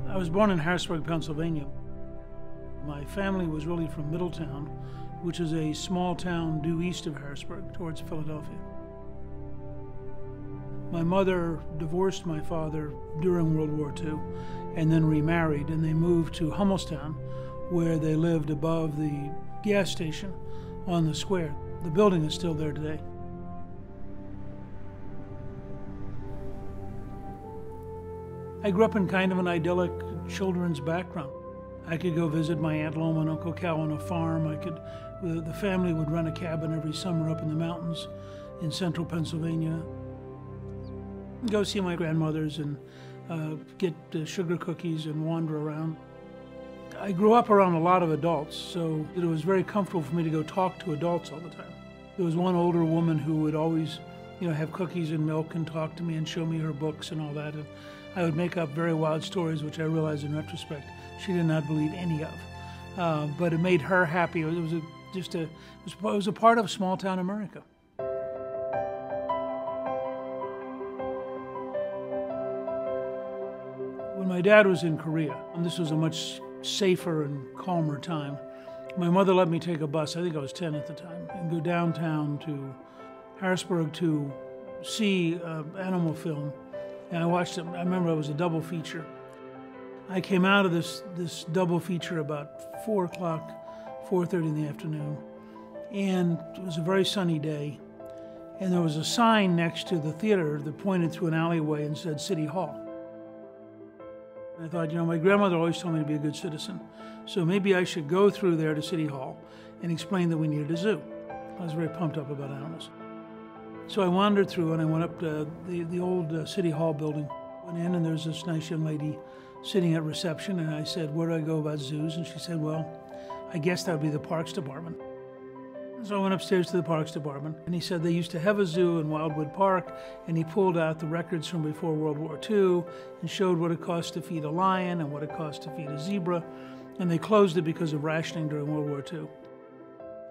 I was born in Harrisburg, Pennsylvania. My family was really from Middletown, which is a small town due east of Harrisburg towards Philadelphia. My mother divorced my father during World War II and then remarried, and they moved to Hummelstown, where they lived above the gas station on the square. The building is still there today. I grew up in kind of an idyllic children's background. I could go visit my Aunt Loma and Uncle Cal on a farm. The family would rent a cabin every summer up in the mountains in central Pennsylvania. Go see my grandmothers and get sugar cookies and wander around. I grew up around a lot of adults, so it was very comfortable for me to go talk to adults all the time. There was one older woman who would always, have cookies and milk and talk to me and show me her books and all that. And I would make up very wild stories, which I realized in retrospect she did not believe any of. But it made her happy. It was a part of small town America. When my dad was in Korea, and this was a much safer and calmer time, my mother let me take a bus, I think I was 10 at the time, and go downtown to Harrisburg to see animal film. And I watched it. I remember it was a double feature. I came out of this double feature about 4 o'clock, 4:30 in the afternoon, and it was a very sunny day. And there was a sign next to the theater that pointed through an alleyway and said City Hall. And I thought, my grandmother always told me to be a good citizen, so maybe I should go through there to City Hall and explain that we needed a zoo. I was very pumped up about animals. So I wandered through and I went up to the old City Hall building. Went in and there's this nice young lady sitting at reception, and I said, where do I go about zoos? And she said, well, I guess that would be the Parks Department. So I went upstairs to the Parks Department, and he said they used to have a zoo in Wildwood Park, and he pulled out the records from before World War II and showed what it cost to feed a lion and what it cost to feed a zebra, and they closed it because of rationing during World War II.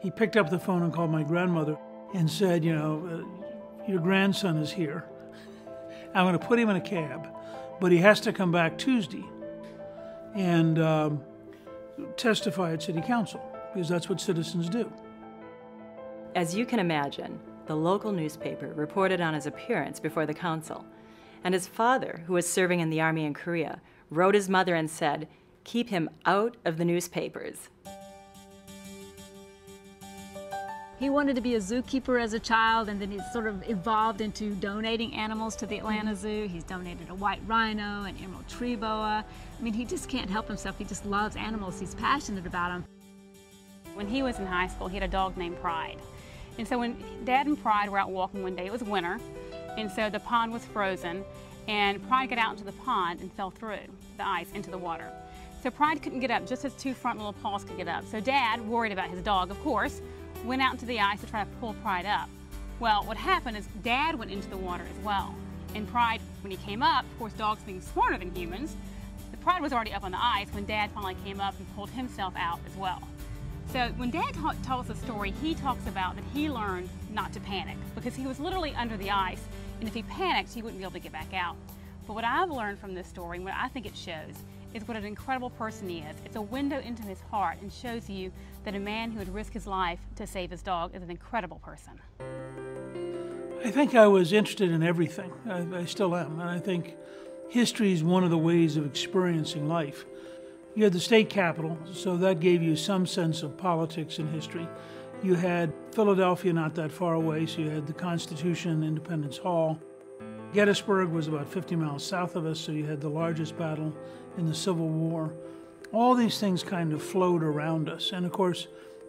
He picked up the phone and called my grandmother and said, your grandson is here. I'm going to put him in a cab, but he has to come back Tuesday and testify at City Council, because that's what citizens do. As you can imagine, the local newspaper reported on his appearance before the council, and his father, who was serving in the army in Korea, wrote his mother and said, keep him out of the newspapers. He wanted to be a zookeeper as a child, and then he sort of evolved into donating animals to the Atlanta Zoo. He's donated a white rhino, an emerald tree boa. I mean, he just can't help himself. He just loves animals. He's passionate about them. When he was in high school, he had a dog named Pride. And so when Dad and Pride were out walking one day, it was winter, and so the pond was frozen, and Pride got out into the pond and fell through the ice into the water. So Pride couldn't get up, just his 2 front little paws could get up. So Dad, worried about his dog, of course, went out into the ice to try to pull Pride up. Well, what happened is Dad went into the water as well. And Pride, when he came up, of course, dogs being smarter than humans, the Pride was already up on the ice when Dad finally came up and pulled himself out as well. So when Dad tells the story, he talks about that he learned not to panic because he was literally under the ice, and if he panicked, he wouldn't be able to get back out. But what I've learned from this story, and what I think it shows, is what an incredible person he is. It's a window into his heart and shows you that a man who would risk his life to save his dog is an incredible person. I think I was interested in everything. I still am, and I think history is one of the ways of experiencing life. You had the state capitol, so that gave you some sense of politics and history. You had Philadelphia not that far away, so you had the Constitution and Independence Hall. Gettysburg was about 50 miles south of us, so you had the largest battle in the Civil War. All these things kind of flowed around us. And of course,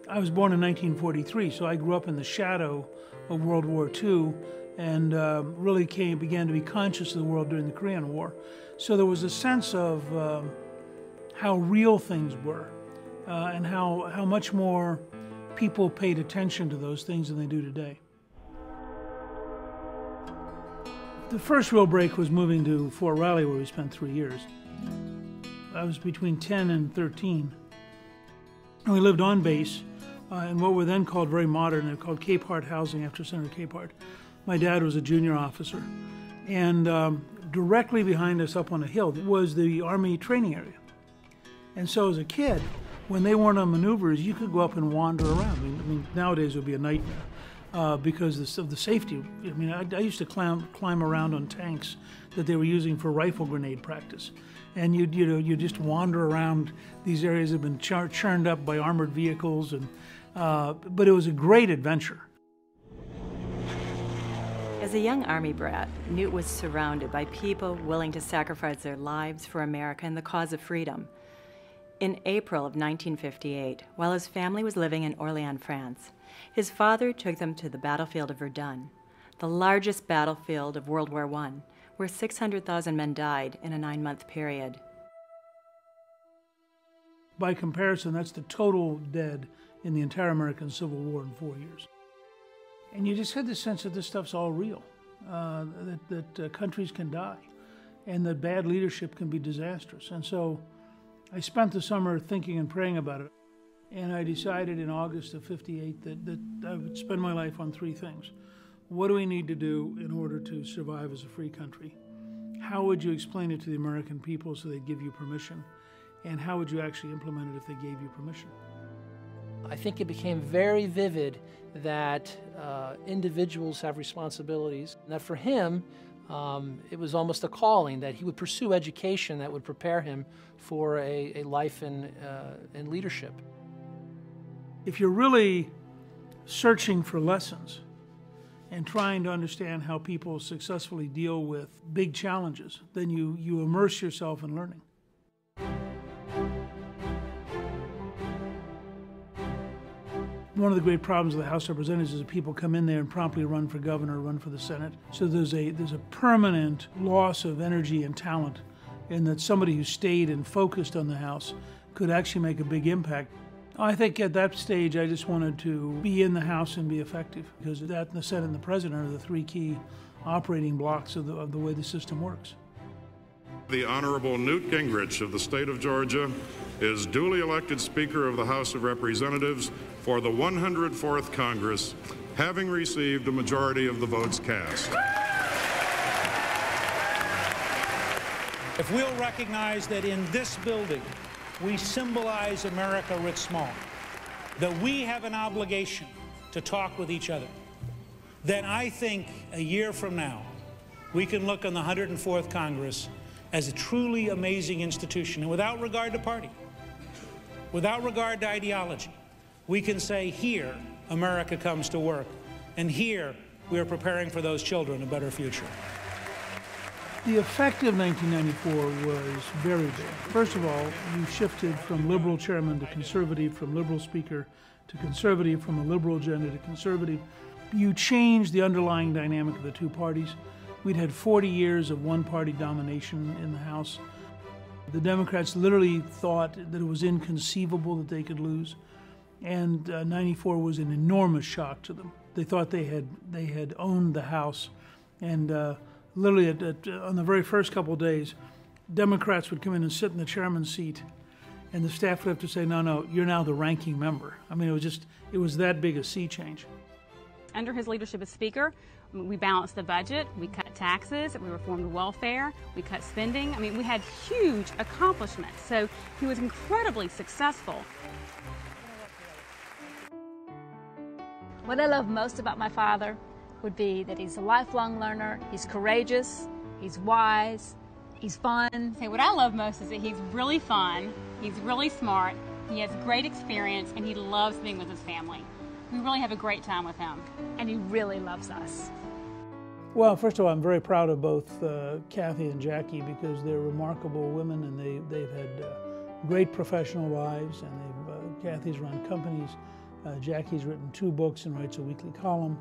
I was born in 1943, so I grew up in the shadow of World War II and really began to be conscious of the world during the Korean War. So there was a sense of how real things were and how much more people paid attention to those things than they do today. The first real break was moving to Fort Riley, where we spent 3 years. I was between 10 and 13. And we lived on base in what were then called very modern, they're called Capehart housing after Senator Capehart. My dad was a junior officer. And directly behind us up on a hill was the Army training area. And so as a kid, when they weren't on maneuvers, you could go up and wander around. I mean nowadays it would be a nightmare because of the safety. I mean, I used to climb around on tanks that they were using for rifle grenade practice. And you just wander around these areas that have been churned up by armored vehicles. But it was a great adventure. As a young Army brat, Newt was surrounded by people willing to sacrifice their lives for America and the cause of freedom. In April of 1958, while his family was living in Orléans, France, his father took them to the battlefield of Verdun, the largest battlefield of World War I, where 600,000 men died in a 9-month period. By comparison, that's the total dead in the entire American Civil War in 4 years. And you just had the sense that this stuff's all real, that countries can die, and that bad leadership can be disastrous. And so I spent the summer thinking and praying about it. And I decided in August of '58 that I would spend my life on 3 things. What do we need to do in order to survive as a free country? How would you explain it to the American people so they'd give you permission? And how would you actually implement it if they gave you permission? I think it became very vivid that individuals have responsibilities, and that for him, it was almost a calling that he would pursue education that would prepare him for a life in leadership. If you're really searching for lessons and trying to understand how people successfully deal with big challenges, then you immerse yourself in learning. One of the great problems of the House of Representatives is that people come in there and promptly run for governor, run for the Senate. So there's a permanent loss of energy and talent, and that somebody who stayed and focused on the House could actually make a big impact. I think at that stage I just wanted to be in the House and be effective, because that and the Senate and the President are the 3 key operating blocks of the way the system works. The Honorable Newt Gingrich of the state of Georgia is duly elected Speaker of the House of Representatives for the 104th Congress, having received a majority of the votes cast. If we'll recognize that in this building we symbolize America writ small, that we have an obligation to talk with each other, then I think a year from now we can look on the 104th Congress as a truly amazing institution, and without regard to party, without regard to ideology, we can say here America comes to work, and here we are preparing for those children a better future. The effect of 1994 was very big. First of all, you shifted from liberal chairman to conservative, from liberal speaker to conservative, from a liberal agenda to conservative. You changed the underlying dynamic of the 2 parties. We'd had 40 years of one-party domination in the House. The Democrats literally thought that it was inconceivable that they could lose, and 94 was an enormous shock to them. They thought they had owned the House, and literally on the very first couple of days, Democrats would come in and sit in the chairman's seat, and the staff would have to say, no, you're now the ranking member. I mean, it was that big a sea change. Under his leadership as Speaker, we balanced the budget, we cut taxes, we reformed welfare, we cut spending. I mean, we had huge accomplishments. So he was incredibly successful. What I love most about my father would be that he's a lifelong learner, he's courageous, he's wise, he's fun. So what I love most is that he's really fun, he's really smart, he has great experience, and he loves being with his family. We really have a great time with him. And he really loves us. Well, first of all, I'm very proud of both Kathy and Jackie, because they're remarkable women, and they've had great professional lives, and Kathy's run companies. Jackie's written 2 books and writes a weekly column.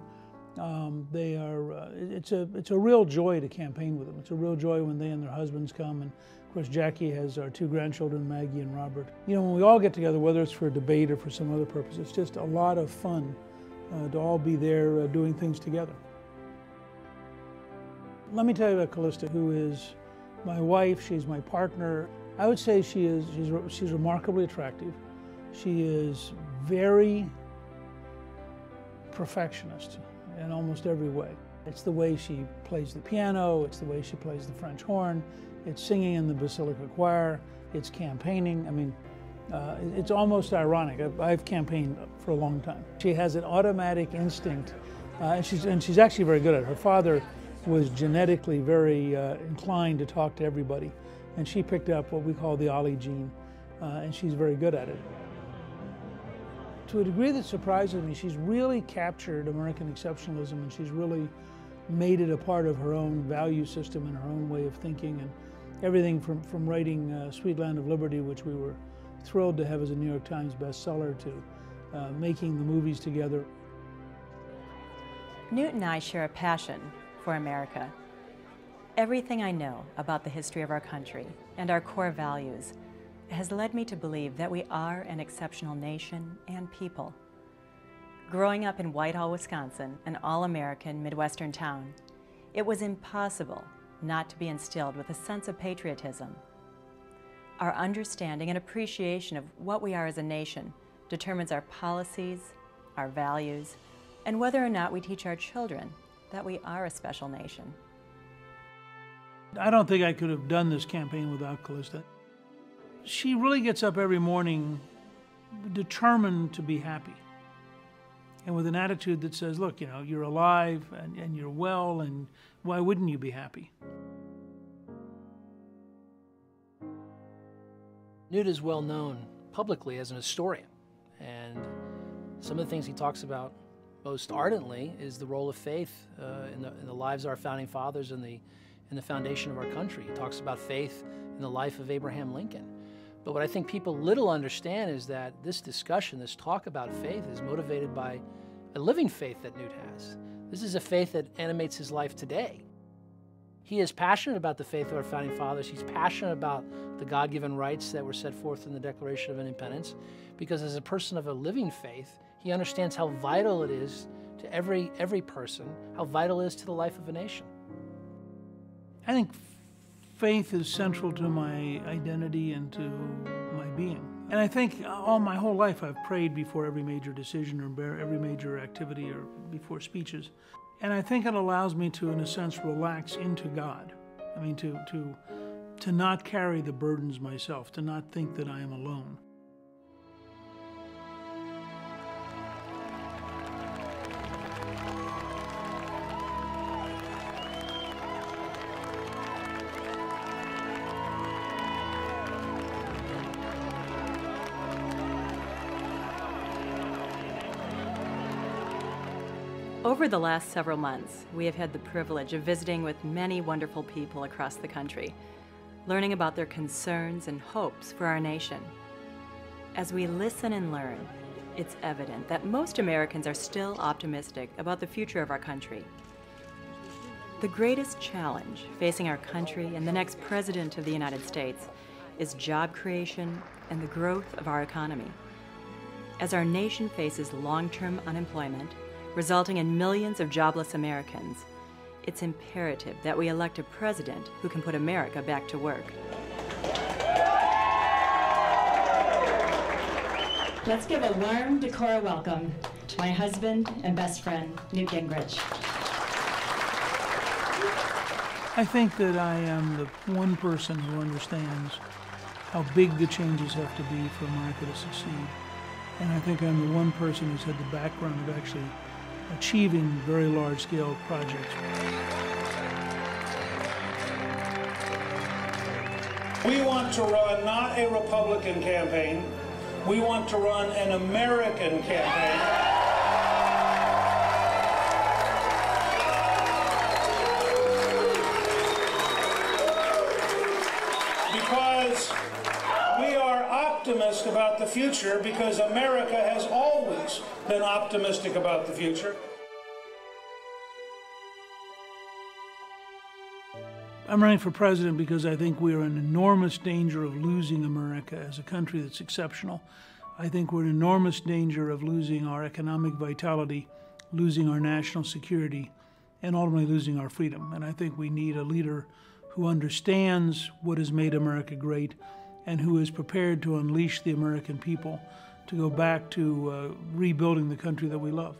It's a real joy to campaign with them. It's a real joy when they and their husbands come, and of course Jackie has our 2 grandchildren, Maggie and Robert. You know, when we all get together, whether it's for a debate or for some other purpose, it's just a lot of fun to all be there doing things together. Let me tell you about Callista, who is my wife. She's my partner. I would say she's remarkably attractive. She is very perfectionist in almost every way. It's the way she plays the piano, it's the way she plays the French horn, it's singing in the Basilica Choir, it's campaigning. I mean, it's almost ironic. I've campaigned for a long time. She has an automatic instinct, and she's actually very good at it. Her father was genetically very inclined to talk to everybody, and she picked up what we call the Ollie gene, and she's very good at it. To a degree that surprises me, she's really captured American exceptionalism, and she's really made it a part of her own value system and her own way of thinking, and everything from writing Sweet Land of Liberty, which we were thrilled to have as a New York Times bestseller, to making the movies together. Newt and I share a passion for America. Everything I know about the history of our country and our core values has led me to believe that we are an exceptional nation and people. Growing up in Whitehall, Wisconsin, an all-American Midwestern town, it was impossible not to be instilled with a sense of patriotism. Our understanding and appreciation of what we are as a nation determines our policies, our values, and whether or not we teach our children that we are a special nation. I don't think I could have done this campaign without Callista. She really gets up every morning determined to be happy, and with an attitude that says, look, you know, you're alive and you're well, and why wouldn't you be happy? Newt is well known publicly as an historian, and some of the things he talks about most ardently is the role of faith in the lives of our founding fathers and the foundation of our country. He talks about faith in the life of Abraham Lincoln. But what I think people little understand is that this discussion, this talk about faith, is motivated by a living faith that Newt has. This is a faith that animates his life today. He is passionate about the faith of our founding fathers. He's passionate about the God-given rights that were set forth in the Declaration of Independence, because as a person of a living faith, he understands how vital it is to every person, how vital it is to the life of a nation. I think faith is central to my identity and to my being. And I think all my whole life I've prayed before every major decision or every major activity or before speeches. And I think it allows me to, in a sense, relax into God. I mean, to not carry the burdens myself, to not think that I am alone. Over the last several months, we have had the privilege of visiting with many wonderful people across the country, learning about their concerns and hopes for our nation. As we listen and learn, it's evident that most Americans are still optimistic about the future of our country. The greatest challenge facing our country and the next President of the United States is job creation and the growth of our economy. As our nation faces long-term unemployment, resulting in millions of jobless Americans, it's imperative that we elect a president who can put America back to work. Let's give a warm Decorah welcome to my husband and best friend, Newt Gingrich. I think that I am the one person who understands how big the changes have to be for America to succeed. And I think I'm the one person who's had the background of actually achieving very large-scale projects. We want to run not a Republican campaign, we want to run an American campaign. Because we are optimistic about the future, because America has always been optimistic about the future. I'm running for president because I think we are in enormous danger of losing America as a country that's exceptional. I think we're in enormous danger of losing our economic vitality, losing our national security, and ultimately losing our freedom. And I think we need a leader who understands what has made America great and who is prepared to unleash the American people to go back to rebuilding the country that we love.